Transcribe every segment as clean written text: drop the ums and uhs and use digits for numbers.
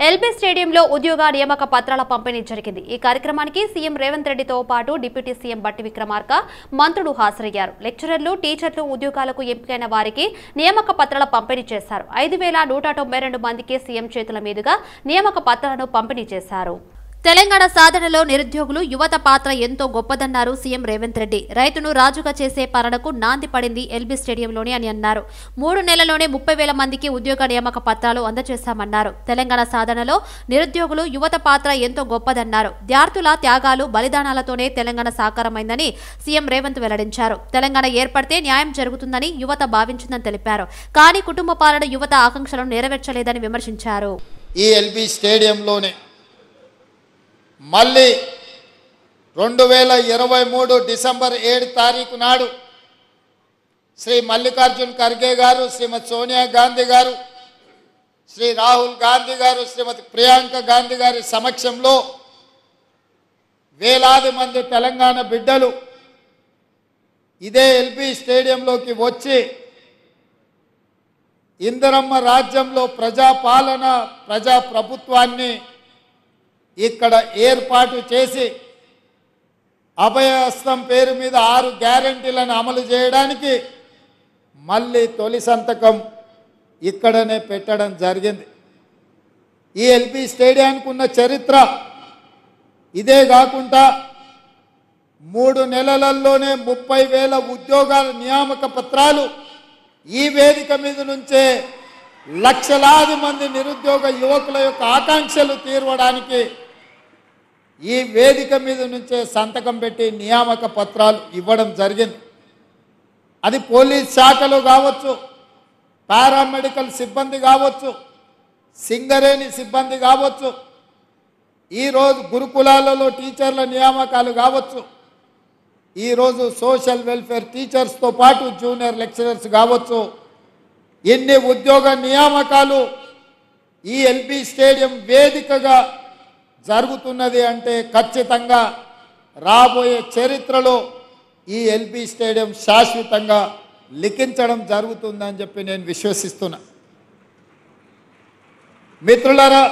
LB స్టేడియంలో ఉద్యోగ నియామక పత్రాల పంపిణీ జరిగింది. ఈ కార్యక్రమానికి సీఎం రేవంత్ రెడ్డితో పాటు డిప్యూటీ సీఎం బట్టి విక్రమార్క మంత్రులు హాజరయ్యారు. లెక్చరర్లు, టీచర్లు ఉద్యోగాలకు ఎంపికైన వారికి నియామక పత్రాల పంపిణీ చేశారు. 5,192 మందికి సీఎం చేతుల మీదుగా నియామక పత్రాలను పంపిణీ చేశారు. తెలంగాణ సాధనలో నిరుద్యోగులు యువత పాత్ర ఎంతో గొప్పదన్నారు సీఎం రేవంత్ రెడ్డి. రైతును రాజుగా చేసే పాలనకు నాంది పడింది ఎల్బీ స్టేడియంలోనే అని అన్నారు. 3 నెలల్లోనే 30,000 మందికి ఉద్యోగ నియామక పత్రాలు అందజేశామన్నారు. తెలంగాణ సాధనలో నిరుద్యోగులు యువత పాత్ర ఎంతో గొప్పదన్నారు. విద్యార్థుల త్యాగాలు, బలిదానాలతోనే తెలంగాణ సాకారమైందని సీఎం రేవంత్ వెల్లడించారు. తెలంగాణ ఏర్పడితే న్యాయం జరుగుతుందని యువత భావించిందని తెలిపారు. కానీ కుటుంబ పాలన యువత ఆకాంక్షలను నెరవేర్చలేదని విమర్శించారు. ఈ ఎల్బీ స్టేడియంలోనే మళ్ళీ 2023 డిసెంబర్ 7 తారీఖు నాడు శ్రీ మల్లికార్జున్ ఖర్గే గారు, శ్రీమతి సోనియా గాంధీ గారు, శ్రీ రాహుల్ గాంధీ గారు, శ్రీమతి ప్రియాంక గాంధీ గారి సమక్షంలో వేలాది మంది తెలంగాణ బిడ్డలు ఇదే ఎల్బీ స్టేడియంలోకి వచ్చి ఇందిరమ్మ రాజ్యంలో ప్రజాపాలన, ప్రజాప్రభుత్వాన్ని ఇక్కడ ఏర్పాటు చేసి అభయహస్తం పేరు మీద 6 గ్యారెంటీలను అమలు చేయడానికి మళ్ళీ తొలి సంతకం ఇక్కడనే పెట్టడం జరిగింది. ఈ ఎల్బీ స్టేడియానికి ఉన్న చరిత్ర ఇదే కాకుండా 3 నెలలలోనే 30,000 ఉద్యోగాల నియామక పత్రాలు ఈ వేదిక మీద నుంచే లక్షలాది మంది నిరుద్యోగ యువకుల యొక్క ఆకాంక్షలు తీర్చడానికి ఈ వేదిక మీద నుంచే సంతకం పెట్టి నియామక పత్రాలు ఇవ్వడం జరిగింది. అది పోలీస్ శాఖలు కావచ్చు, పారామెడికల్ సిబ్బంది కావచ్చు, సింగరేణి సిబ్బంది కావచ్చు, ఈరోజు గురుకులాలలో టీచర్ల నియామకాలు కావచ్చు, ఈరోజు సోషల్ వెల్ఫేర్ టీచర్స్తో పాటు జూనియర్ లెక్చరర్స్ కావచ్చు, ఎన్ని ఉద్యోగ నియామకాలు ఈ ఎల్బీ స్టేడియం వేదికగా జరుగుతున్నది అంటే ఖచ్చితంగా రాబోయే చరిత్రలో ఈ ఎల్బీ స్టేడియం శాశ్వతంగా లిఖించడం జరుగుతుందని చెప్పి నేను విశ్వసిస్తున్నా. మిత్రులారా,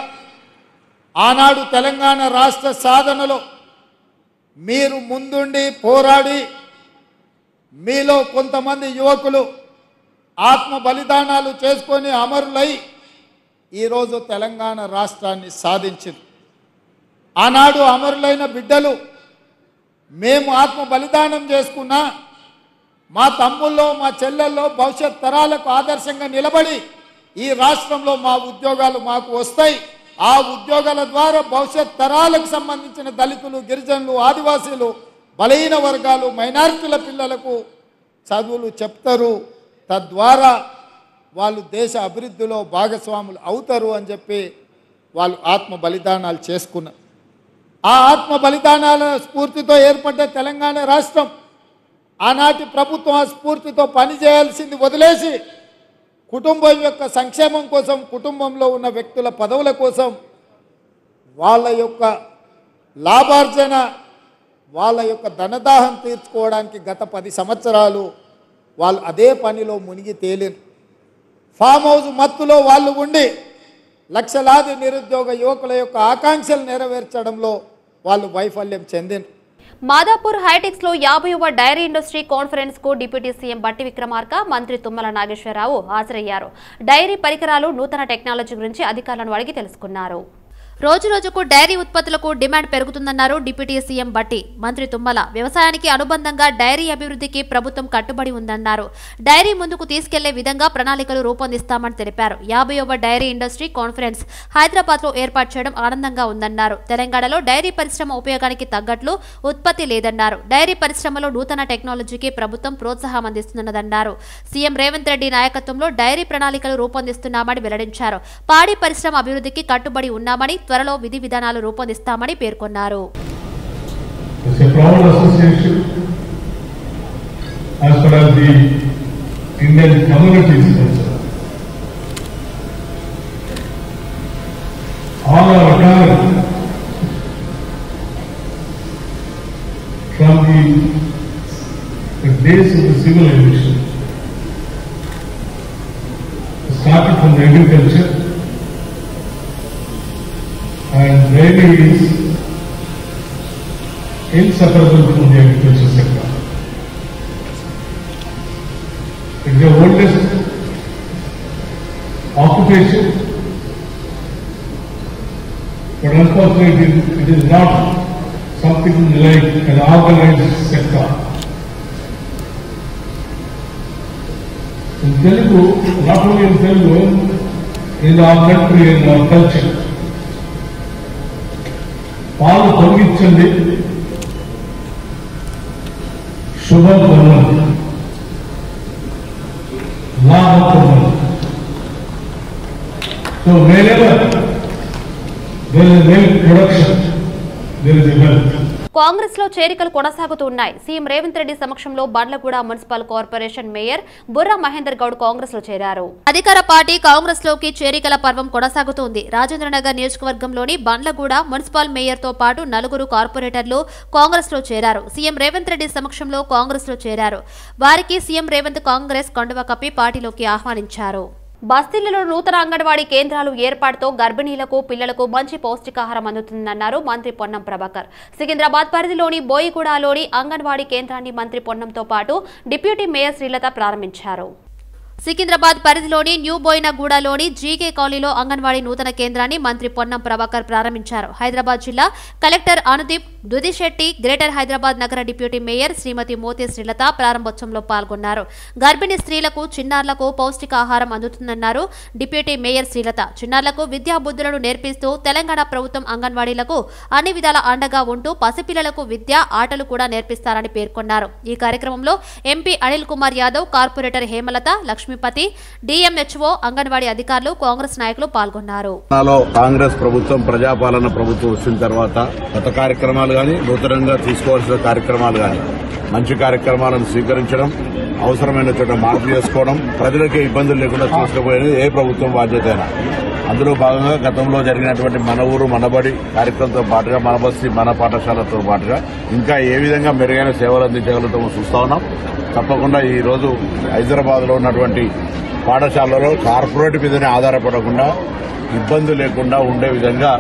ఆనాడు తెలంగాణ రాష్ట్ర సాధనలో మీరు ముందుండి పోరాడి మీలో కొంతమంది యువకులు ఆత్మ బలిదానాలు చేసుకొని అమరులై ఈరోజు తెలంగాణ రాష్ట్రాన్ని సాధించింది. ఆనాడు అమరులైన బిడ్డలు మేము ఆత్మ బలిదానం చేసుకున్నా మా తమ్ముల్లో, మా చెల్లెల్లో భవిష్యత్ తరాలకు ఆదర్శంగా నిలబడి ఈ రాష్ట్రంలో మా ఉద్యోగాలు మాకు వస్తాయి, ఆ ఉద్యోగాల ద్వారా భవిష్యత్ తరాలకు సంబంధించిన దళితులు, గిరిజనులు, ఆదివాసీలు, బలహీన వర్గాలు, మైనారిటీల పిల్లలకు చదువులు చెప్తారు, తద్వారా వాళ్ళు దేశ అభివృద్ధిలో భాగస్వాములు అవుతారు అని చెప్పి వాళ్ళు ఆత్మ బలిదానాలు చేసుకున్నారు. ఆ ఆత్మ బలిదానాల స్ఫూర్తితో ఏర్పడ్డ తెలంగాణ రాష్ట్రం ఆనాటి ప్రభుత్వం ఆ స్ఫూర్తితో పనిచేయాల్సింది వదిలేసి కుటుంబం యొక్క సంక్షేమం కోసం, కుటుంబంలో ఉన్న వ్యక్తుల పదవుల కోసం, వాళ్ళ యొక్క లాభార్జన, వాళ్ళ యొక్క ధనదాహం తీర్చుకోవడానికి గత 10 సంవత్సరాలు వాళ్ళు అదే పనిలో మునిగి తేలిరు. ఫామ్ హౌస్ మత్తులో వాళ్ళు ఉండి లక్షలాది నిరుద్యోగ యువకుల యొక్క ఆకాంక్షలు నెరవేర్చడంలో వాళ్ళు వైఫల్యం చెందిన. మాదాపూర్ హైటెక్స్ లో 50వ డైరీ ఇండస్ట్రీ కాన్ఫరెన్స్ కు డిప్యూటీ సీఎం బట్టి విక్రమార్క, మంత్రి తుమ్మల నాగేశ్వరరావు హాజరయ్యారు. డైరీ పరికరాలు, నూతన టెక్నాలజీ గురించి అధికారులను అడిగి తెలుసుకున్నారు. రోజురోజుకు డైరీ ఉత్పత్తులకు డిమాండ్ పెరుగుతుందన్నారు డిప్యూటీ సీఎం బట్టి. మంత్రి తుమ్మల వ్యవసాయానికి అనుబంధంగా డైరీ అభివృద్ధికి ప్రభుత్వం కట్టుబడి ఉందన్నారు. డైరీ ముందుకు తీసుకెళ్లే విధంగా ప్రణాళికలు రూపొందిస్తామని తెలిపారు. 50వ డైరీ ఇండస్ట్రీ కాన్ఫరెన్స్ హైదరాబాద్ లో ఏర్పాటు చేయడం ఆనందంగా ఉందన్నారు. తెలంగాణలో డైరీ పరిశ్రమ ఉపయోగానికి తగ్గట్లు ఉత్పత్తి లేదన్నారు. డైరీ పరిశ్రమలో నూతన టెక్నాలజీకి ప్రభుత్వం ప్రోత్సాహం అందిస్తున్నదన్నారు. సీఎం రేవంత్ రెడ్డి నాయకత్వంలో డైరీ ప్రణాళికలు రూపొందిస్తున్నామని వెల్లడించారు. పాడి పరిశ్రమ అభివృద్ధికి కట్టుబడి ఉన్నామని, త్వరలో విధి విధానాలు రూపొందిస్తామని పేర్కొన్నారు. Started from the agriculture and dairy is inseparable from the agriculture sector. It is the oldest occupation, but unfortunately it is not something like an organized sector. In Telugu, not only in Telugu, in our country, in our culture, పాలు పొంగించండి శుభం పొందండి లాభం పొందండి. So wherever there is milk production, there is a wealth. Congress లో చేరికలు కొనసాగుతున్నాయి. CM Revanth Reddy సమక్షంలో Bandlaguda municipal corporation mayor Burra Mahender Goud Congress లో చేరారు. అధికార పార్టీ కాంగ్రెస్ లోకి చేరికల పర్వం కొనసాగుతోంది. రాజేంద్రనగర్ నియోజకవర్గంలోని బండ్లగూడ మున్సిపల్ మేయర్ తో పాటు 4 కార్పొరేటర్లు కాంగ్రెస్ లో చేరారు. సీఎం రేవంత్ రెడ్డి సమక్షంలో కాంగ్రెస్ లో చేరారు. వారికి సీఎం రేవంత్ కాంగ్రెస్ కండువా కప్పి పార్టీలోకి ఆహ్వానించారు. బస్తీలలో నూతన అంగన్వాడీ కేంద్రాలు ఏర్పాటుతో గర్భిణీలకు పిల్లలకు మంచి పౌష్టికాహారం అందుతుందన్నారు మంత్రి పొన్నం ప్రభాకర్. సికింద్రాబాద్ పరిధిలోని బోయిగూడలోని అంగన్వాడీ కేంద్రాన్ని మంత్రి పొన్నంతో పాటు డిప్యూటీ మేయర్ శ్రీలత ప్రారంభించారు. సికింద్రాబాద్ పరిధిలోని న్యూ బోయినగూడలోని జీకే కాలనీలో అంగన్వాడీ నూతన కేంద్రాన్ని మంత్రి పొన్నం ప్రభాకర్ ప్రారంభించారు. హైదరాబాద్ జిల్లా కలెక్టర్ అనుదీప్ దుదిశెట్టి, గ్రేటర్ హైదరాబాద్ నగర డిప్యూటీ మేయర్ శ్రీమతి మోతే శ్రీలత ప్రారంభోత్సవంలో పాల్గొన్నారు. గర్భిణీ స్త్రీలకు చిన్నారులకు పౌష్టికాహారం అందుతుందన్నారు డిప్యూటీ మేయర్ శ్రీలత. చిన్నారులకు విద్యా బుద్ధులను నేర్పిస్తూ తెలంగాణ ప్రభుత్వం అంగన్వాడీలకు అన్ని విధాల అండగా ఉంటూ పసిపిల్లలకు విద్య, ఆటలు కూడా నేర్పిస్తారని పేర్కొన్నారు. ఈ కార్యక్రమంలో MP Anil Kumar Yadav, corporator Hemalatha, Lakshmipathi, DMHO, anganwadi అధికారులు, కాంగ్రెస్ నాయకులు పాల్గొన్నారు. కాంగ్రెస్ ప్రభుత్వం ప్రజాపాలన ప్రభుత్వం వచ్చిన తర్వాత గత కార్యక్రమాలు గాని, నూతనంగా తీసుకోవాల్సిన కార్యక్రమాలు గాని, మంచి కార్యక్రమాలను స్వీకరించడం, అవసరమైన చోట మార్పు చేసుకోవడం, ప్రజలకే ఇబ్బందులు లేకుండా చూసుకోబోయేది ఏ ప్రభుత్వం బాధ్యత అయినా. అందులో భాగంగా గతంలో జరిగినటువంటి మన ఊరు మనబడి కార్యక్రమంతో పాటుగా మన బస్తీ మన పాఠశాలతో పాటుగా ఇంకా ఏ విధంగా మెరుగైన సేవలు అందించగలుగుతామో చూస్తా ఉన్నాం. తప్పకుండా ఈ రోజు హైదరాబాద్ లో ఉన్నటువంటి పాఠశాలలో కార్పొరేట్ మీదనే ఆధారపడకుండా ఇబ్బంది లేకుండా ఉండే విధంగా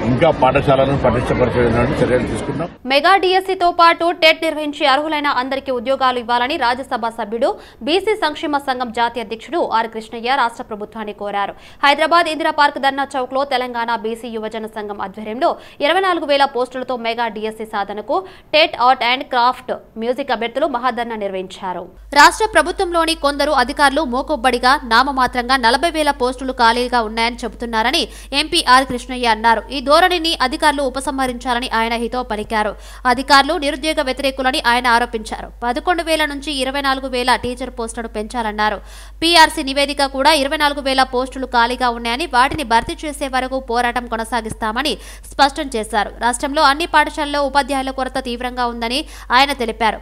ఇంకా పాఠశాలను పటిష్టపరిచే విధంగా చర్యలు తీసుకున్నాం. మెగా డిఎస్సీతో పాటు టెట్ నిర్వహించి అర్హులైన అందరికీ ఉద్యోగాలు ఇవ్వాలని రాజ్యసభ సభ్యుడు, బీసీ సంక్షేమ సంఘం జాతీయ అధ్యక్షుడు ఆర్ కృష్ణయ్య రాష్ట్ర ప్రభుత్వాన్ని కోరారు. హైదరాబాద్ ఇందిరా పార్క్ ధర్నా చౌక్ లో తెలంగాణ బీసీ యువజన సంఘం ఆధ్వర్యంలో 24,000 పోస్టులతో మెగా డిఎస్సీ సాధనకు TET, art and craft, music అభ్యర్థులు మహాధర్నా నిర్వహించారు. రాష్ట్ర ప్రభుత్వంలోని కొందరు అధికారులు మోకొబ్బడిగా నామమాత్రంగా 40,000 పోస్టులు ఖాళీగా ఉన్నాయని చెబుతున్నారని ఎంపీ ఆర్ కృష్ణయ్య అన్నారు. ఈ ధోరణిని అధికారులు ఉపసంహరించాలని ఆయన హితవు పలికారు. అధికారులు నిరుద్యోగ వ్యతిరేకులని ఆయన ఆరోపించారు. 11,000 నుంచి 24,000 టీచర్ పోస్టులను పెంచాలన్నారు. పీఆర్సీ నివేదిక కూడా 24,000 పోస్టులు ఖాళీగా ఉన్నాయని, వాటిని భర్తీ చేసే వరకు పోరాటం కొనసాగిస్తామని స్పష్టం చేశారు. రాష్ట్రంలో అన్ని పాఠశాలల్లో ఉపాధ్యాయుల కొరత తీవ్రంగా ఉందని ఆయన తెలిపారు.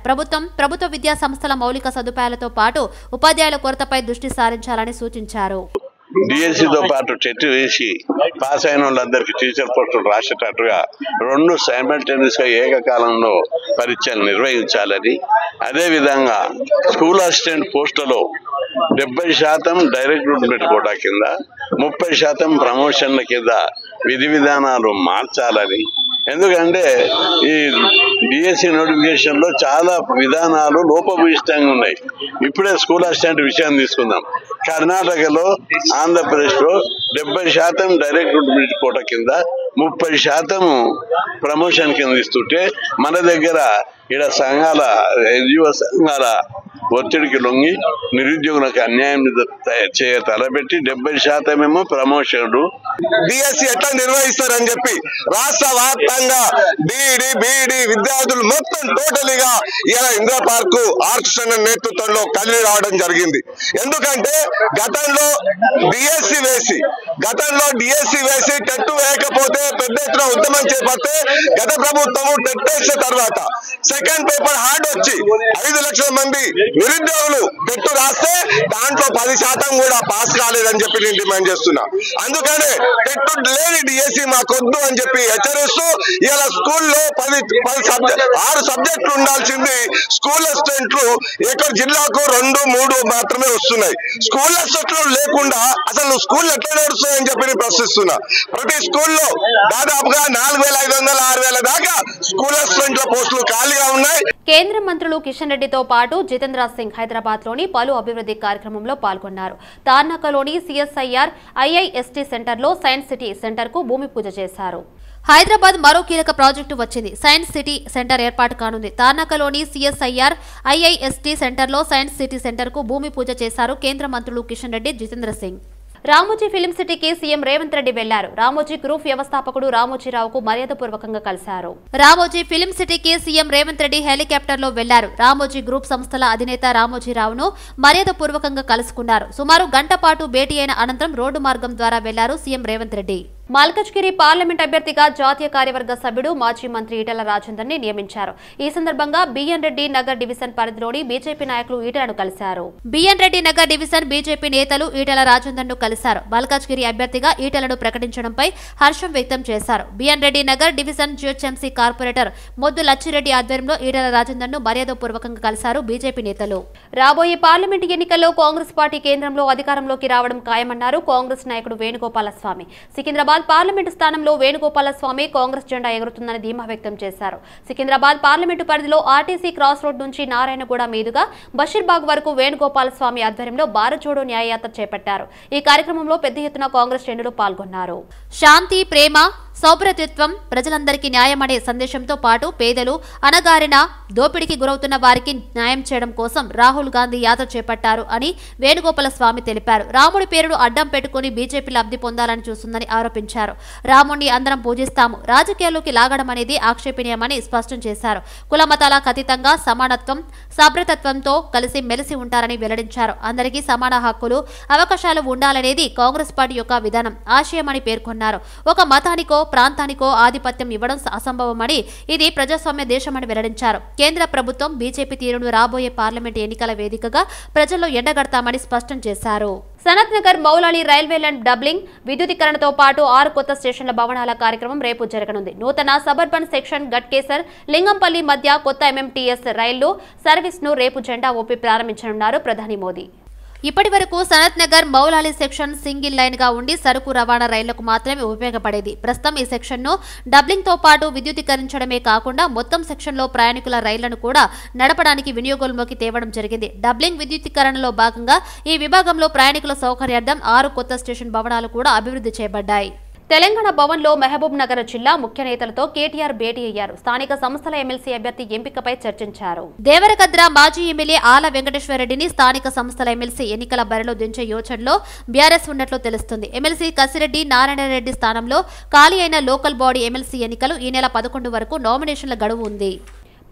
ప్రభుత్వ విద్యా సంస్థల మౌలిక సదుపాయాలతో పాటు ఉపాధ్యాయుల కొరతపై దృష్టి సారించాలని సూచించారు. డిఎస్సీతో పాటు టెట్ వేసి పాస్ అయిన వాళ్ళందరికీ టీచర్ పోస్టులు రాసేటట్టుగా 2 సైమల్టేనియస్ గా ఏకకాలంలో పరీక్షలు నిర్వహించాలని, అదేవిధంగా స్కూల్ అసిస్టెంట్ పోస్టులో 70% డైరెక్ట్ రిక్రూట్మెంట్ కోటా కింద, 30% ప్రమోషన్ల కింద విధి విధానాలు మార్చాలని. ఎందుకంటే ఈ డిఎస్సీ నోటిఫికేషన్ లో చాలా విధానాలు లోపభూయిష్టంగా ఉన్నాయి. ఇప్పుడే స్కూల్ అసిస్టెంట్ విషయం తీసుకుందాం. కర్ణాటకలో, ఆంధ్రప్రదేశ్ లో 70% డైరెక్ట్ రిక్రూట్మెంట్ కోటా కింద, 30% ప్రమోషన్ కింద ఇస్తుంటే మన దగ్గర ఇక్కడ సంఘాల, ఎన్జిఓ సంఘాల ఒత్తిడికి లొంగి నిరుద్యోగులకు అన్యాయం తలపెట్టి 70% ఏమో ప్రమోషన్లు. డిఎస్సీ ఎట్లా నిర్వహిస్తారని చెప్పి రాష్ట్ర వ్యాప్తంగా బీఈడి విద్యార్థులు మొత్తం టోటలీగా ఇలా ఇందిరా పార్క్ ఆర్కృష్ణ నేతృత్వంలో కదిలి రావడం జరిగింది. ఎందుకంటే గతంలో డిఎస్సీ వేసి టెట్ వేయకపోతే పెద్ద ఎత్తున ఉద్యమం చేపడితే గత ప్రభుత్వము టెట్ వేసిన తర్వాత సెకండ్ పేపర్ హార్డ్ వచ్చి 5 లక్షల మంది నిరుద్యోగులు టెట్ రాస్తే దాంట్లో 10% కూడా పాస్ కాలేదని చెప్పి నేను డిమాండ్ చేస్తున్నా. అందుకనే టెట్ లేని డిఎస్సి మాకొద్దు అని చెప్పి హెచ్చరిస్తూ ఇలా స్కూల్లో 6 సబ్జెక్టులు ఉండాల్సింది స్కూల్ అసిస్టెంట్లు ఇక్కడ జిల్లాకు 2-3 మాత్రమే వస్తున్నాయి. స్కూల్ అసిస్టెంట్లు లేకుండా అసలు స్కూల్ ఎట్లా నడుస్తాయని చెప్పి నేను ప్రశ్నిస్తున్నా. ప్రతి స్కూల్లో దాదాపుగా 4,500-6,000 దాకా స్కూల్ అసిస్టెంట్ల పోస్టులు ఖాళీగా ఉన్నాయి. కేంద్ర మంత్రులు కిషన్ రెడ్డితో పాటు జితేంద్ర సింగ్ హైదరాబాద్ లోని పలు అభివృద్ధి కార్యక్రమంలో పాల్గొన్నారు. తార్నాకలోని సిఎస్ఐఆర్ ఐఐఎస్టీ సెంటర్లో సైన్స్ సిటీ సెంటర్ కు భూమి పూజ చేశారు. హైదరాబాద్ మరో కీలక ప్రాజెక్టు వచ్చింది. సైన్స్ సిటీ సెంటర్ ఏర్పాటు కానుంది. తార్నాకలోని సిఎస్ఐఆర్ ఐఐఎస్టీ సెంటర్లో సైన్స్ సిటీ సెంటర్ కు భూమి పూజ చేశారు కేంద్ర మంత్రులు కిషన్ రెడ్డి, జితేంద్ర సింగ్. రామోజీ ఫిలిం సిటీకి సీఎం రేవంత్ రెడ్డి వెళ్లారు. రామోజీ గ్రూప్ వ్యవస్థాపకుడు రామోజీరావుకు మర్యాదపూర్వకంగా కలిశారు. రామోజీ ఫిలిం సిటీకి సీఎం రేవంత్ రెడ్డి హెలికాప్టర్ లో వెళ్లారు. రామోజీ గ్రూప్ సంస్థల అధినేత రామోజీరావును మర్యాదపూర్వకంగా కలుసుకున్నారు. సుమారు గంట పాటు భేటీ అయిన అనంతరం రోడ్డు మార్గం ద్వారా వెళ్లారు సీఎం రేవంత్ రెడ్డి. మల్కజ్గిరి పార్లమెంట్ అభ్యర్థిగా జాతీయ కార్యవర్గ సభ్యుడు మాజీ మంత్రి ఈటెల రాజేందర్ ని నియమించారు. ఈ సందర్భంగా బిఎన్ రెడ్డి నగర్ డివిజన్ పరిధిలోని బీజేపీ నాయకులు ఈటెలను కలిశారు. BN Reddy Nagar division BJP నేతలు ఈటెల రాజేందర్ ను కలిశారు. మల్కజ్గిరి అభ్యర్థిగా ఈటెలను ప్రకటించడంపై హర్షం వ్యక్తం చేశారు. BN Reddy Nagar division GHMC corporator Moddu Lachireddy ఆధ్వర్యంలో ఈటెల రాజేందర్ ను మర్యాదపూర్వకంగా కలిశారు బీజేపీ నేతలు. రాబోయే పార్లమెంటు ఎన్నికల్లో కాంగ్రెస్ పార్టీ కేంద్రంలో అధికారంలోకి రావడం ఖాయమన్నారు కాంగ్రెస్ నాయకుడు వేణుగోపాలస్వామి. సికింద్రాబాద్ పార్లమెంటు స్థానంలో వేణుగోపాలస్వామి కాంగ్రెస్ జెండా ఎగురుతుందని ధీమా వ్యక్తం చేశారు. సికింద్రాబాద్ పార్లమెంటు పరిధిలో ఆర్టీసీ క్రాస్ రోడ్ నుంచి నారాయణగూడ మీదుగా బషీర్బాగ్ వరకు వేణుగోపాలస్వామి ఆధ్వర్యంలో భారత్ జోడో న్యాయయాత్ర చేపట్టారు. ఈ కార్యక్రమంలో పెద్ద ఎత్తున కాంగ్రెస్ శ్రేణులు పాల్గొన్నారు. శాంతి, ప్రేమ, సౌభ్రతత్వం, ప్రజలందరికీ న్యాయం అనే సందేశంతో పాటు పేదలు, అణగారిన, దోపిడీకి గురవుతున్న వారికి న్యాయం చేయడం కోసం రాహుల్ గాంధీ యాత్ర చేపట్టారు అని వేణుగోపాలస్వామి తెలిపారు. రాముడి పేరును అడ్డం పెట్టుకుని బీజేపీ లబ్ధి పొందాలని చూస్తుందని ఆరోపించారు. రాముడిని అందరం పూజిస్తాము, రాజకీయాల్లోకి లాగడం అనేది ఆక్షేపణీయమని స్పష్టం చేశారు. కుల మతాలకు అతీతంగా సమానత్వం, సభ్రతత్వంతో కలిసి మెలిసి ఉంటారని వెల్లడించారు. అందరికీ సమాన హక్కులు, అవకాశాలు ఉండాలనేది కాంగ్రెస్ పార్టీ యొక్క విధానం, ఆశయమని పేర్కొన్నారు. ఒక మతానికో ప్రాంతానికో ఆధిపత్యం ఇవ్వడం అసంభవమని, ఇది ప్రజాస్వామ్య దేశమని వెల్లడించారు. కేంద్ర ప్రభుత్వం బీజేపీ తీరును రాబోయే పార్లమెంటు ఎన్నికల వేదికగా ప్రజల్లో ఎండగడతామని స్పష్టం చేశారు. Sanath Nagar Moulali railway line doubling, విద్యుదీకరణతో పాటు 6 కొత్త స్టేషన్ల భవనాల కార్యక్రమం రేపు జరగనుంది. నూతన సబర్బన్ సెక్షన్ గట్కేసర్, లింగంపల్లి మధ్య కొత్త ఎంఎంటీఎస్ రైళ్లు సర్వీస్ ను రేపు జెండా ఊపి ప్రారంభించనున్నారు ప్రధాని మోదీ. ఇప్పటి వరకు Sanath Nagar Moula Ali section single line గా ఉండి సరుకు రవాణా రైళ్లకు మాత్రమే ఉపయోగపడేది. ప్రస్తుతం ఈ సెక్షన్ ను డబ్లింగ్ తో పాటు విద్యుదీకరించడమే కాకుండా మొత్తం సెక్షన్ లో ప్రయాణికుల రైళ్లను కూడా నడపడానికి వినియోగంలోకి తేవడం జరిగింది. డబ్లింగ్ విద్యుదీకరణలో భాగంగా ఈ విభాగంలో ప్రయాణికుల సౌకర్యార్థం 6 కొత్త స్టేషన్ భవనాలు కూడా అభివృద్ధి చేయబడ్డాయి. తెలంగాణ భవన్ లో మహబూబ్ నగర్ జిల్లా ముఖ్య నేతలతో కేటీఆర్ భేటీ అయ్యారు. స్థానిక సంస్థల ఎమ్మెల్సీ అభ్యర్థి ఎంపికపై చర్చించారు. దేవరకద్ర మాజీ ఎమ్మెల్యే ఆల వెంకటేశ్వరరెడ్డిని స్థానిక సంస్థల ఎమ్మెల్సీ ఎన్నికల బరిలో దించే యోచనలో బీఆర్ఎస్ ఉన్నట్లు తెలుస్తుంది. ఎమ్మెల్సీ కసిరెడ్డి నారాయణరెడ్డి స్థానంలో ఖాళీ అయిన లోకల్ బాడీ ఎమ్మెల్సీ ఎన్నికలు ఈ నెల 11 వరకు నామినేషన్ల గడువు ఉంది.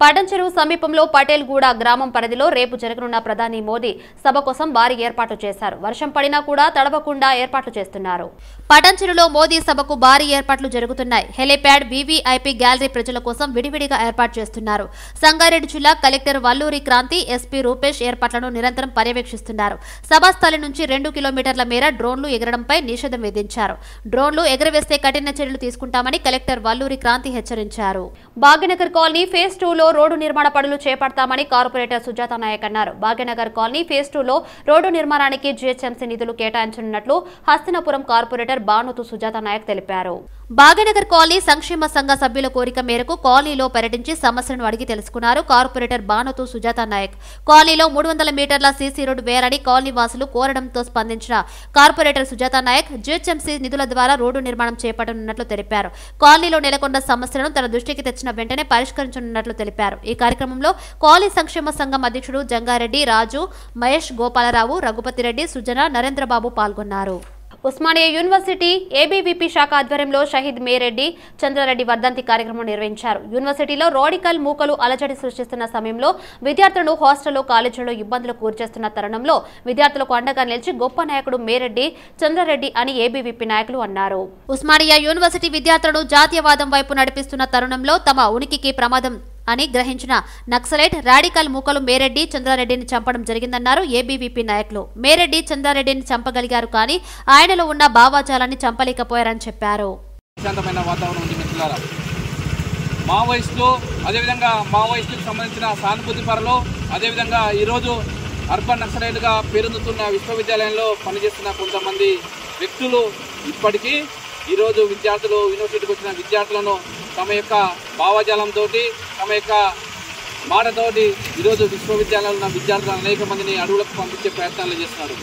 పటంచెరు సమీపంలో పటేల్గూడ గ్రామం పరిధిలో రేపు జరగనున్న ప్రధాని మోదీ సభ కోసం భారీ ఏర్పాట్లు చేశారు. వర్షం పడినా కూడా తడవకుండా ఏర్పాట్లు చేస్తున్నారు. పటంచెరులో మోదీ సభకు భారీ ఏర్పాట్లు జరుగుతున్నాయి. హెలిప్యాడ్, వీవీఐపీ గ్యాలరీ ప్రజల కోసం విడివిడిగా ఏర్పాటు చేస్తున్నారు. సంగారెడ్డి జిల్లా కలెక్టర్ వల్లూరి క్రాంతి, ఎస్పీ రూపేష్ ఏర్పాట్లను నిరంతరం పర్యవేక్షిస్తున్నారు. సభాస్థలి నుంచి 2 కిలోమీటర్ల మేర డ్రోన్లు ఎగరడంపై నిషేధం విధించారు. డ్రోన్లు ఎగరవేస్తే కఠిన చర్యలు తీసుకుంటామని కలెక్టర్ వల్లూరి క్రాంతి హెచ్చరించారు. భాగ్యనగర్ కాలనీ ఫేజ్ 2లో రోడ్డు నిర్మాణ పనులు చేపడతామని కార్పొరేటర్ సుజాత నాయక్ అన్నారు. భాగ్యనగర్ కాలనీ ఫేజ్ 2లో రోడ్డు నిర్మాణానికి జీహెచ్ఎంసీ నిధులు కేటాయించనున్నట్లు హస్తినాపురం కార్పొరేటర్ బానుతు సుజాత నాయక్ తెలిపారు. భాగ్యనగర్ కాలనీ సంక్షేమ సంఘ సభ్యుల కోరిక మేరకు కాలనీలో పర్యటించి సమస్యలను అడిగి తెలుసుకున్నారు కార్పొరేటర్ బానుతు సుజాత నాయక్. కాలనీలో 300 మీటర్ల సీసీ రోడ్డు వేయాలని కాలనీ వాసులు కోరడంతో స్పందించిన కార్పొరేటర్ సుజాత నాయక్ జీహెచ్ఎంసీ నిధుల ద్వారా రోడ్డు నిర్మాణం చేపట్టనున్నట్లు తెలిపారు. కాలనీలో నెలకొన్న సమస్యలను తన దృష్టికి తెచ్చిన వెంటనే పరిష్కరించనున్నట్లు తెలిపారు. ఈ కార్యక్రమంలో కాలనీ సంక్షేమ సంఘం అధ్యక్షుడు జంగారెడ్డి, రాజు, మహేష్, గోపాలరావు, రఘుపతిరెడ్డి, సుజన, నరేంద్రబాబు పాల్గొన్నారు. ఉస్మానియా యూనివర్సిటీ ఏబీవీపీ శాఖ ఆధ్వర్యంలో షహీద్ మేరెడ్డి, చంద్రారెడ్డి వర్ధంతి కార్యక్రమం నిర్వహించారు. యూనివర్సిటీలో రాడికల్ మూకలు అలజడి సృష్టిస్తున్న సమయంలో విద్యార్థులను హాస్టల్లో, కాలేజీల్లో ఇబ్బందులు కూర్చేస్తున్న తరుణంలో విద్యార్థులకు అండగా నిలిచి గొప్ప నాయకుడు మేరెడ్డి, చంద్రారెడ్డి అని ఏబీవీపీ నాయకులు అన్నారు. ఉస్మానియా యూనివర్సిటీ విద్యార్థులను జాతీయవాదం వైపు నడిపిస్తున్న తరుణంలో తమ ఉనికికి ప్రమాదం అని గ్రహించిన నక్సలైట్ రాడికల్ మూకలు మేరెడ్డి చంద్రారెడ్డిని చంపడం జరిగిందన్నారు ఏబీవీపీ నాయకులు. మేరెడ్డి చంద్రారెడ్డిని చంపగలిగారు కానీ ఆయనలో ఉన్న భావాజాలాన్ని చంపలేకపోయారని చెప్పారు. మావోయిస్టులు అదేవిధంగా మావోయిస్టులకు సంబంధించిన సానుభూతి పరులు అదేవిధంగా ఈరోజు అర్బన్ నక్సలైట్గా పేరొందుతున్న విశ్వవిద్యాలయంలో పనిచేస్తున్న కొంతమంది వ్యక్తులు ఇప్పటికీ ఈరోజు విద్యార్థులు యూనివర్సిటీకి వచ్చిన విద్యార్థులను తమ యొక్క భావజాలంతో తమ యొక్క మాటతోటి ఈరోజు విశ్వవిద్యాలయంలో ఉన్న విద్యార్థులను అనేక మందిని అడవులకు పంపించే ప్రయత్నాలు చేస్తున్నారు.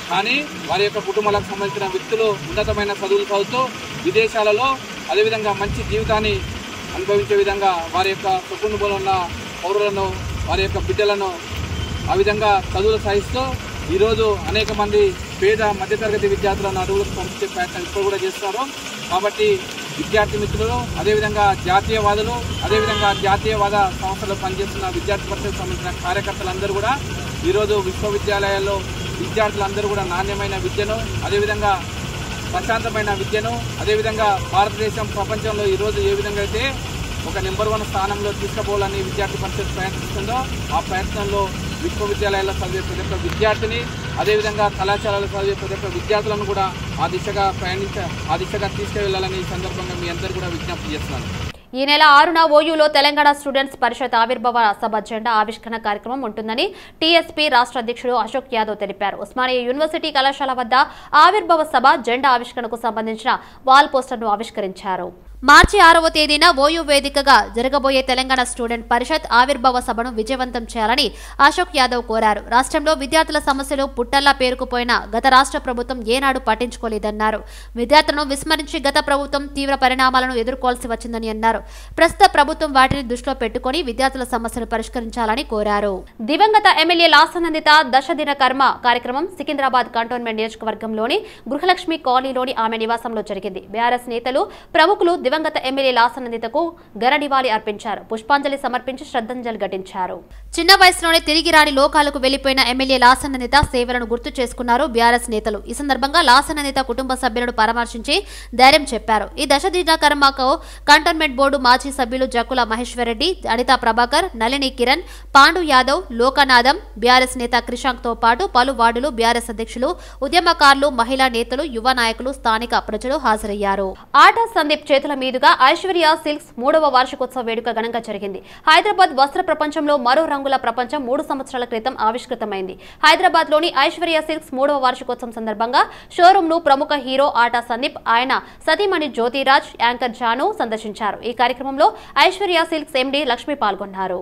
కానీ వారి యొక్క కుటుంబాలకు సంబంధించిన వ్యక్తులు ఉన్నతమైన చదువులు చదువుతూ విదేశాలలో అదేవిధంగా మంచి జీవితాన్ని అనుభవించే విధంగా వారి యొక్క కుటుంబంలో ఉన్న పౌరులను వారి యొక్క బిడ్డలను ఆ విధంగా చదువులు సాగిస్తూ ఈరోజు అనేక మంది పేద మధ్యతరగతి విద్యార్థులను అడవులకు పంపించే ప్రయత్నం ఇప్పుడు కూడా చేస్తున్నారు. కాబట్టి విద్యార్థి మిత్రులు అదేవిధంగా జాతీయవాదులు అదేవిధంగా జాతీయవాద సంస్థలో పనిచేస్తున్న విద్యార్థి పరిషత్కు సంబంధించిన కార్యకర్తలందరూ కూడా ఈరోజు విశ్వవిద్యాలయాల్లో విద్యార్థులందరూ కూడా నాణ్యమైన విద్యను అదేవిధంగా ప్రశాంతమైన విద్యను అదేవిధంగా భారతదేశం ప్రపంచంలో ఈరోజు ఏ విధంగా అయితే ఒక నెంబర్ 1 స్థానంలో తీసుకుపోవాలని విద్యార్థి పరిషత్ ప్రయత్నిస్తుందో ఆ ప్రయత్నంలో విశ్వవిద్యాలయాల్లో చదివే ప్రతి ఒక్క విద్యార్థిని అదేవిధంగా కళాశాలలో చదివే ప్రతి ఒక్క విద్యార్థులను కూడా ఆ దిశగా తీసుకువెళ్లాలని ఈ సందర్భంగా మీ అందరూ కూడా విజ్ఞప్తి చేస్తున్నాను. ఈ నెల 6న ఓయూలో తెలంగాణ స్టూడెంట్స్ పరిషత్ ఆవిర్భావ సభ జెండా ఆవిష్కరణ కార్యక్రమం ఉంటుందని టీఎస్పీ రాష్ట్ర అధ్యక్షుడు అశోక్ యాదవ్ తెలిపారు. ఉస్మానియా యూనివర్సిటీ కళాశాల వద్ద ఆవిర్భావ సభ జెండా ఆవిష్కరణకు సంబంధించిన వాల్ పోస్టర్ను ఆవిష్కరించారు. మార్చి 6వ తేదీన ఓయూ వేదికగా జరగబోయే తెలంగాణ స్టూడెంట్ పరిషత్ ఆవిర్భావ సభను విజయవంతం చేయాలని అశోక్ యాదవ్ కోరారు. రాష్ట్రంలో విద్యార్థుల సమస్యలు పుట్టల్లా పేరుకుపోయిన గత రాష్ట్ర ప్రభుత్వం ఏనాడు పట్టించుకోలేదన్నారు. విద్యార్థులను విస్మరించి గత ప్రభుత్వం తీవ్ర పరిణామాలను ఎదుర్కోవాల్సి వచ్చిందని అన్నారు. ప్రస్తుత ప్రభుత్వం వాటిని దృష్టిలో పెట్టుకుని విద్యార్థుల సమస్యలు పరిష్కరించాలని కోరారు. దివంగత ఎమ్మెల్యే లాసనందిత దశదిన కర్మ కార్యక్రమం సికింద్రాబాద్ కంటోన్మెంట్ నియోజకవర్గంలోని గృహలక్ష్మి కాలనీలోని ఆమె నివాసంలో జరిగింది. బీఆర్ఎస్ నేతలు ప్రముఖులు దివంగత ఎమ్మెల్యే లాసనందితకు ఘన నివాళి అర్పించారు. పుష్పాంజలి సమర్పించి శ్రద్ధాంజలి ఘటించారు. చిన్న వయసులోనే తిరిగి రాని లోకాలకు వెళ్లిపోయిన ఎమ్మెల్యే లాసనందిత సేవలను గుర్తు చేసుకున్నారు బీఆర్ఎస్ నేతలు. ఈ సందర్భంగా లాసనందిత కుటుంబ సభ్యులను పరామర్శించి ధైర్యం చెప్పారు. ఈ దశదిన కర్మకు కంటోన్మెంట్ బోర్డు మాజీ సభ్యులు జక్కుల మహేశ్వరరెడ్డి, అనితా ప్రభాకర్, నళిని కిరణ్, పాండు యాదవ్, లోకనాథం, బీఆర్ఎస్ నేత క్రిషాంక్ తో పాటు పలు వార్డులు బీఆర్ఎస్ అధ్యక్షులు, ఉద్యమకారులు, మహిళా నేతలు, యువ నాయకులు, స్థానిక ప్రజలు హాజరయ్యారు. ఆటా సందీప్ చేతుల మీదుగా ఐశ్వర్య సిల్క్స్ 3వ వార్షికోత్సవ వేడుక ఘనంగా జరిగింది. హైదరాబాద్ వస్త్ర ప్రపంచంలో మరో రంగుల ప్రపంచం 3 సంవత్సరాల క్రితం ఆవిష్కృతమైంది. హైదరాబాద్ లోని ఐశ్వర్య సిల్క్స్ 3వ వార్షికోత్సవం సందర్భంగా షోరూమ్ ను ప్రముఖ హీరో ఆటా సందీప్, ఆయన సతీమణి జ్యోతిరాజ్, యాంకర్ జాను సందర్శించారు. ఈ కార్యక్రమంలో ఐశ్వర్య సిల్క్స్ ఎండీ లక్ష్మి పాల్గొన్నారు.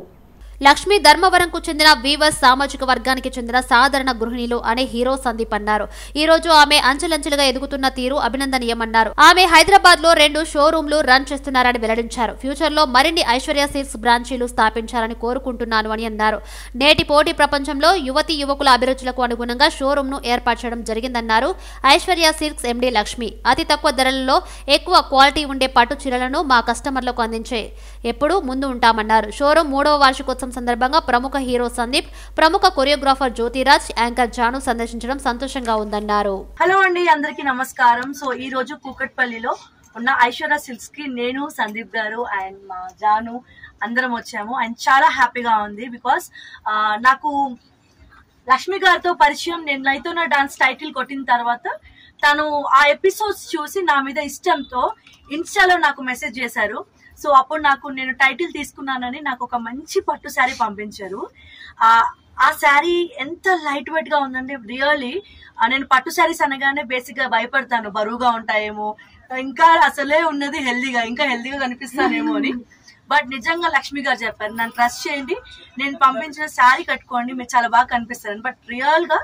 లక్ష్మి ధర్మవరంకు చెందిన వీవర్స్ సామాజిక వర్గానికి చెందిన సాధారణ గృహిణులు అనే హీరో సందీప్ అన్నారు. ఈ రోజు ఆమె అంచెలంచెలుగా ఎదుగుతున్న తీరు అభినందనీయమన్నారు. ఆమె హైదరాబాద్ లో 2 షోరూంలు రన్ చేస్తున్నారని వెల్లడించారు. ఫ్యూచర్ లో మరిన్ని ఐశ్వర్య సిల్క్స్ బ్రాంచీలు స్థాపించాలని కోరుకుంటున్నాను అని అన్నారు. నేటి పోటీ ప్రపంచంలో యువతీ యువకుల అభిరుచులకు అనుగుణంగా షోరూమ్ ను ఏర్పాటు చేయడం జరిగిందన్నారు. ఐశ్వర్య సిల్క్స్ ఎండీ లక్ష్మి అతి తక్కువ ధరలలో ఎక్కువ క్వాలిటీ ఉండే పట్టు చీరలను మా కస్టమర్లకు అందించే ఎప్పుడూ ముందు ఉంటామన్నారు. షోరూమ్ 3వ వార్షికోత్సవం సందర్భంగా ప్రముఖ హీరో సందీప్, ప్రముఖ కొరియోగ్రాఫర్ జ్యోతిరాజ్, యాంకర్ జాను సందర్శించడం సంతోషంగా ఉందన్నారు. హలో అండి, అందరికీ నమస్కారం. సో ఈ రోజు కూకట్పల్లిలో ఉన్న ఐశ్వర్య సిల్క్స్ కి నేను, సందీప్ గారు అండ్ మా జాను అందరం వచ్చాము. అండ్ చాలా హ్యాపీగా ఉంది. బికాస్ నాకు లక్ష్మి గారితో పరిచయం, నేను నైతో నా డాన్స్ టైటిల్ కొట్టిన తర్వాత తను ఆ ఎపిసోడ్స్ చూసి నా మీద ఇష్టంతో ఇన్స్టాలో నాకు మెసేజ్ చేశారు. సో అప్పుడు నేను టైటిల్ తీసుకున్నానని నాకు ఒక మంచి పట్టు శారీ పంపించారు. ఆ శారీ ఎంత లైట్ వెయిట్ గా ఉందండి. రియల్లీ నేను పట్టు శారీస్ అనగానే బేసిక్ గా భయపడతాను, బరువుగా ఉంటాయేమో, ఇంకా అసలే ఉన్నది హెల్దీగా, ఇంకా హెల్దీగా కనిపిస్తానేమో అని. బట్ నిజంగా లక్ష్మి గారు చెప్పారు, నన్ను ట్రస్ట్ చేయండి, నేను పంపించిన శారీ కట్టుకోండి, మీరు చాలా బాగా కనిపిస్తారు. బట్ రియల్ గా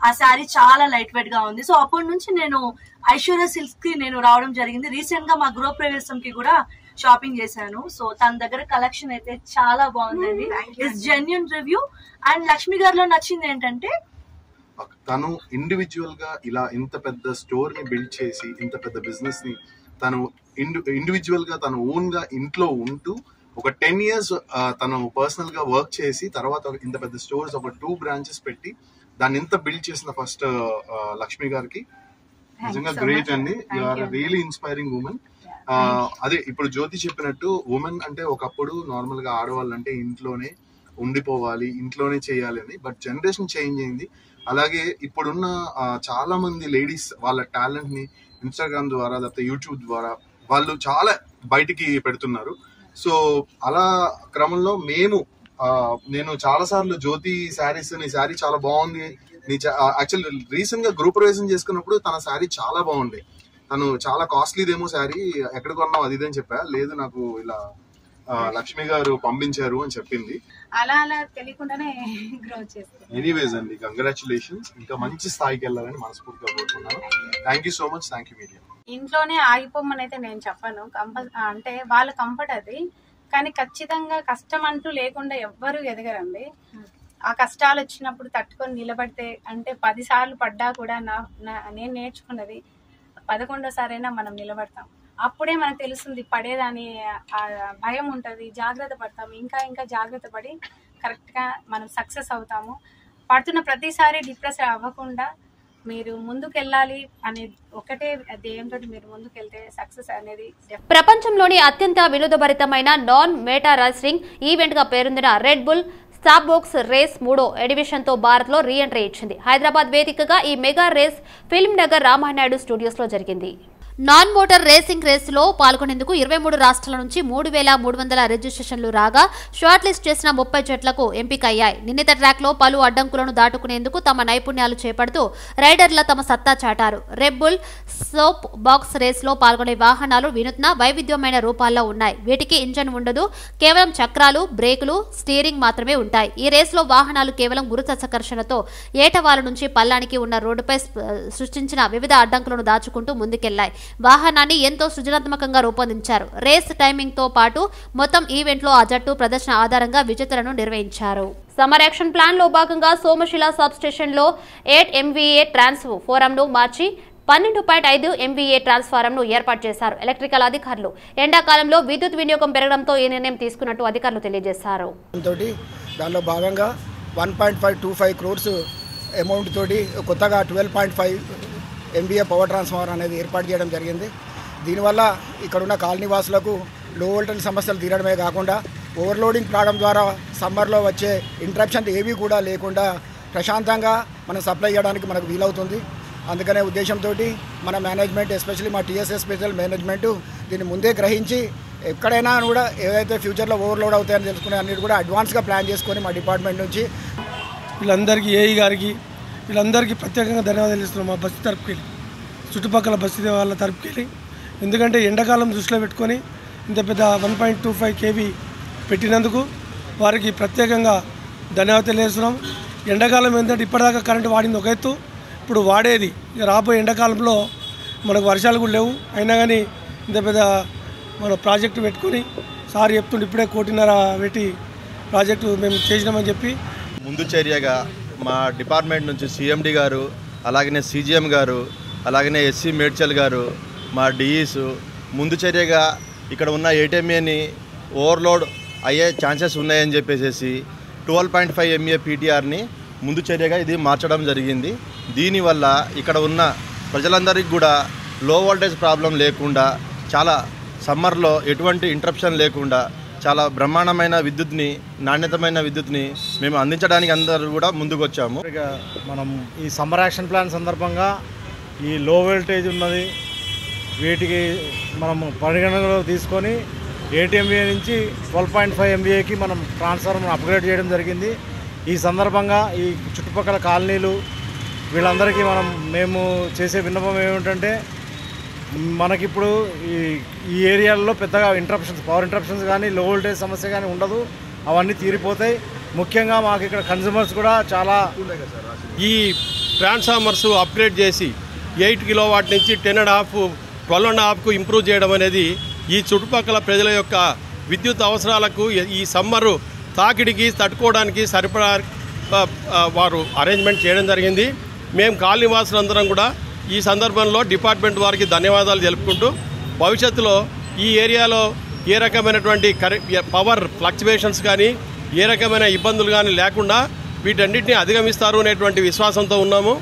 ఆ శారీ చాలా లైట్ వెయిట్ గా ఉంది. సో అప్పటి నుంచి నేను ఐశ్వర్య సిల్క్స్ కి నేను రావడం జరిగింది. రీసెంట్ గా మా గృహప్రవేశం కి కూడా షాపింగ్ చేశాను. సో తన దగ్గర కలెక్షన్ అయితే చాలా బాగుందండి. It's genuine review. And Lakshmi గారిలో నచ్చింది ఏంటంటే తను ఇండివిజువల్ గా ఇలా ఇంత పెద్ద స్టోర్ ని బిల్డ్ చేసి, ఇంత పెద్ద బిజినెస్ ని తను ఇండివిజువల్ గా తను ఓన్ గా ఇంట్లో ఉంటూ ఒక 10 years తను పర్సనల్ గా వర్క్ చేసి తర్వాత ఇంత పెద్ద స్టోర్స్ ఒక 2 branches పెట్టి దాన్ని ఇంత బిల్డ్ చేసిన ఫస్ట్ లక్ష్మి గారికి నిజంగా గ్రేట్ అండి. You are really inspiring women. అదే ఇప్పుడు జ్యోతి చెప్పినట్టు ఉమెన్ అంటే ఒకప్పుడు నార్మల్ గా ఆడవాళ్ళు అంటే ఇంట్లోనే ఉండిపోవాలి, ఇంట్లోనే చేయాలి అని. బట్ జనరేషన్ చేంజ్ అయింది. అలాగే ఇప్పుడున్న చాలా మంది లేడీస్ వాళ్ళ టాలెంట్ ని ఇన్స్టాగ్రామ్ ద్వారా, లేకపోతే యూట్యూబ్ ద్వారా వాళ్ళు చాలా బయటికి పెడుతున్నారు. సో అలా క్రమంలో నేను చాలా సార్లు జ్యోతి శారీస్, నీ శారీ చాలా బాగుంది, యాక్చువల్ రీసెంట్ గా గృహ ప్రవేశం చేసుకున్నప్పుడు తన శారీ చాలా బాగుంది. తను చాలా కాస్ట్లీదేమో శారీ, ఎక్కడ కొన్నావు అది ఇదని చెప్పా. లేదు నాకు ఇలా లక్ష్మి గారు పంపించారు అని చెప్పింది. అలా తెలియకుండానే గ్రో చేస్తాను. ఎనీవేస్ అండి, కంగ్రాచులేషన్స్. ఇంకా మంచి స్థాయికి వెళ్ళాలని మనస్ఫూర్తిగా కోరుకున్నాను. Thank you so much. Thank you media. ఇంట్లోనే ఆగిపోమని అయితే నేను చెప్పను. అంటే వాళ్ళ కంఫర్ట్ అది, కానీ ఖచ్చితంగా కష్టం అంటూ లేకుండా ఎవ్వరూ ఎదగరండి. ఆ కష్టాలు వచ్చినప్పుడు తట్టుకొని నిలబడితే, అంటే 10 సార్లు పడ్డా కూడా నేను నేర్చుకున్నది 11వ మనం నిలబడతాం. అప్పుడే మనకు తెలుస్తుంది పడేదాని భయం ఉంటుంది, జాగ్రత్త పడతాము. ఇంకా జాగ్రత్త పడి కరెక్ట్ గా మనం సక్సెస్ అవుతాము. పడుతున్న ప్రతిసారి డిప్రెస్ అవ్వకుండా మీరు ముందుకెళ్ళాలి అనే ఒకటే ధ్యేయంతో మీరు ముందుకెళ్తే సక్సెస్ అనేది. ప్రపంచంలోని అత్యంత వినోదభరితమైన నాన్ మోటారైజ్డ్ ఈవెంట్ గా పేరొందిన రెడ్ బుల్ స్టార్బక్స్ రేస్ 3వ ఎడిషన్ తో భారత్ లో రీ ఎంట్రీ ఇచ్చింది. హైదరాబాద్ వేదికగా ఈ mega race film Nagar Ramanaidu studios లో జరిగింది. నాన్ మోటార్ రేసింగ్ రేసులో పాల్గొనేందుకు 23 రాష్ట్రాల నుంచి 3,300 రిజిస్ట్రేషన్లు రాగా షార్ట్ లిస్ట్ చేసిన 30 జట్లకు ఎంపికయ్యాయి. నిర్ణీత ట్రాక్లో పలు అడ్డంకులను దాటుకునేందుకు తమ నైపుణ్యాలు చేపడుతూ రైడర్ల తమ సత్తా చాటారు. రెడ్ బుల్ సోప్ బాక్స్ రేస్లో పాల్గొనే వాహనాలు వినూత్న వైవిధ్యమైన రూపాల్లో ఉన్నాయి. వీటికి ఇంజన్ ఉండదు, కేవలం చక్రాలు, బ్రేకులు, స్టీరింగ్ మాత్రమే ఉంటాయి. ఈ రేసులో వాహనాలు కేవలం గురుత్వాకర్షణతో ఏటవాల నుంచి పల్లానికి ఉన్న రోడ్డుపై సృష్టించిన వివిధ అడ్డంకులను దాచుకుంటూ ముందుకెళ్లాయి. వాహనాన్ని ఎంతో సృజనాత్మకంగా రూపొందించారు. రేస్ టైమింగ్ తో పాటు మొత్తం ఈవెంట్ లో ఆ జట్టు ప్రదర్శన ఆధారంగా విజేతలను నిర్వహించారు. సమ్మర్ యాక్షన్ ప్లాన్ లో భాగంగా సోమశిల సబ్ స్టేషన్ లో 8 MVA ట్రాన్స్ఫారం ను మార్చి 12.5 MVA ట్రాన్స్ఫారం ను ఏర్పాటు చేశారు ఎలక్ట్రికల్ అధికారులు. ఎండాకాలంలో విద్యుత్ వినియోగం పెరగడంతో ఈ నిర్ణయం తీసుకున్నట్టు అధికారులు తెలియజేశారు. దానిలో భాగంగా 1.525 crores అమౌంట్ తోటి కొత్తగా 12.5 MVA పవర్ ట్రాన్స్ఫార్మర్ అనేది ఏర్పాటు చేయడం జరిగింది. దీనివల్ల ఇక్కడున్న కాలనీ వాసులకు లో వోల్టేజ్ సమస్యలు తీరడమే కాకుండా ఓవర్లోడింగ్ ప్రాబ్లం ద్వారా సమ్మర్లో వచ్చే ఇంటరప్షన్ ఏవి కూడా లేకుండా ప్రశాంతంగా మనం సప్లై చేయడానికి మనకు వీలవుతుంది. అందుకనే ఉద్దేశంతో మన మేనేజ్మెంట్, ఎస్పెషల్లీ మా TSS స్పెషల్ మేనేజ్మెంట్ దీన్ని ముందే గ్రహించి ఎక్కడైనా కూడా ఏదైతే ఫ్యూచర్లో ఓవర్లోడ్ అవుతాయని తెలుసుకునే అన్నిటి కూడా అడ్వాన్స్గా ప్లాన్ చేసుకొని మా డిపార్ట్మెంట్ నుంచి వీళ్ళందరికీ ఏఈ గారికి వీళ్ళందరికీ ప్రత్యేకంగా ధన్యవాదాలు ఇస్తున్నాం. మా బస్సు తరపుకెళ్ళి, చుట్టుపక్కల బస్సు వాళ్ళ తరపుకెళ్ళి. ఎందుకంటే ఎండాకాలం దృష్టిలో పెట్టుకొని ఇంత పెద్ద 1.25 kV పెట్టినందుకు వారికి ప్రత్యేకంగా ధన్యవాదాలు తెలియజేస్తున్నాం. ఎండాకాలం ఏంటంటే ఇప్పటిదాకా కరెంటు వాడింది ఒక ఎత్తు, ఇప్పుడు వాడేది రాబోయే ఎండాకాలంలో మనకు వర్షాలు కూడా లేవు. అయినా కానీ ఇంత పెద్ద మన ప్రాజెక్టు పెట్టుకొని సార్ చెప్తుంటే ఇప్పుడే 1.5 కోటి పెట్టి ప్రాజెక్టు మేము చేసినామని చెప్పి ముందు చర్యగా మా డిపార్ట్మెంట్ నుంచి CMD గారు, అలాగనే CGM గారు, అలాగనే SC మేడ్చల్ గారు, మా DEs ముందు చర్యగా ఇక్కడ ఉన్న 8 MVAని ఓవర్లోడ్ అయ్యే ఛాన్సెస్ ఉన్నాయని చెప్పేసి 12.5 MVA PTRని ముందు చర్యగా ఇది మార్చడం జరిగింది. దీనివల్ల ఇక్కడ ఉన్న ప్రజలందరికీ కూడా లో వోల్టేజ్ ప్రాబ్లం లేకుండా, చాలా సమ్మర్లో ఎటువంటి ఇంటరప్షన్ లేకుండా చాలా బ్రహ్మాండమైన విద్యుత్ని, నాణ్యతమైన విద్యుత్ని మేము అందించడానికి అందరూ కూడా ముందుకు వచ్చాము. మనం ఈ సమ్మర్ యాక్షన్ ప్లాన్ సందర్భంగా ఈ లో వోల్టేజ్ ఉన్నది వీటికి మనం పరిగణనలో తీసుకొని 8 MVA నుంచి 12.5 MVAకి మనం ట్రాన్స్ఫార్మర్ అప్గ్రేడ్ చేయడం జరిగింది. ఈ సందర్భంగా ఈ చుట్టుపక్కల కాలనీలు వీళ్ళందరికీ మేము చేసే విన్నపం ఏమిటంటే, మనకిప్పుడు ఈ ఏరియాల్లో పెద్దగా పవర్ ఇంటరప్షన్స్ కానీ, లో వోల్టేజ్ సమస్య కానీ ఉండదు, అవన్నీ తీరిపోతాయి. ముఖ్యంగా మాకు ఇక్కడ కన్జ్యూమర్స్ కూడా చాలా ఈ ట్రాన్స్ఫార్మర్స్ అప్గ్రేడ్ చేసి 8 కిలోవాట్ నుంచి 12.5కు ఇంప్రూవ్ చేయడం అనేది ఈ చుట్టుపక్కల ప్రజల యొక్క విద్యుత్ అవసరాలకు ఈ సమ్మరు తాకిడికి తట్టుకోవడానికి సరిపడా వారు అరేంజ్మెంట్ చేయడం జరిగింది. మేము కాలనీ వాసులందరం కూడా ఈ సందర్భంలో డిపార్ట్మెంట్ వారికి ధన్యవాదాలు తెలుపుకుంటూ, భవిష్యత్తులో ఈ ఏరియాలో ఏ రకమైనటువంటి పవర్ ఫ్లక్చువేషన్స్ కానీ, ఏ రకమైన ఇబ్బందులు కానీ లేకుండా వీటన్నిటిని అధిగమిస్తారు అనేటువంటి విశ్వాసంతో ఉన్నాము.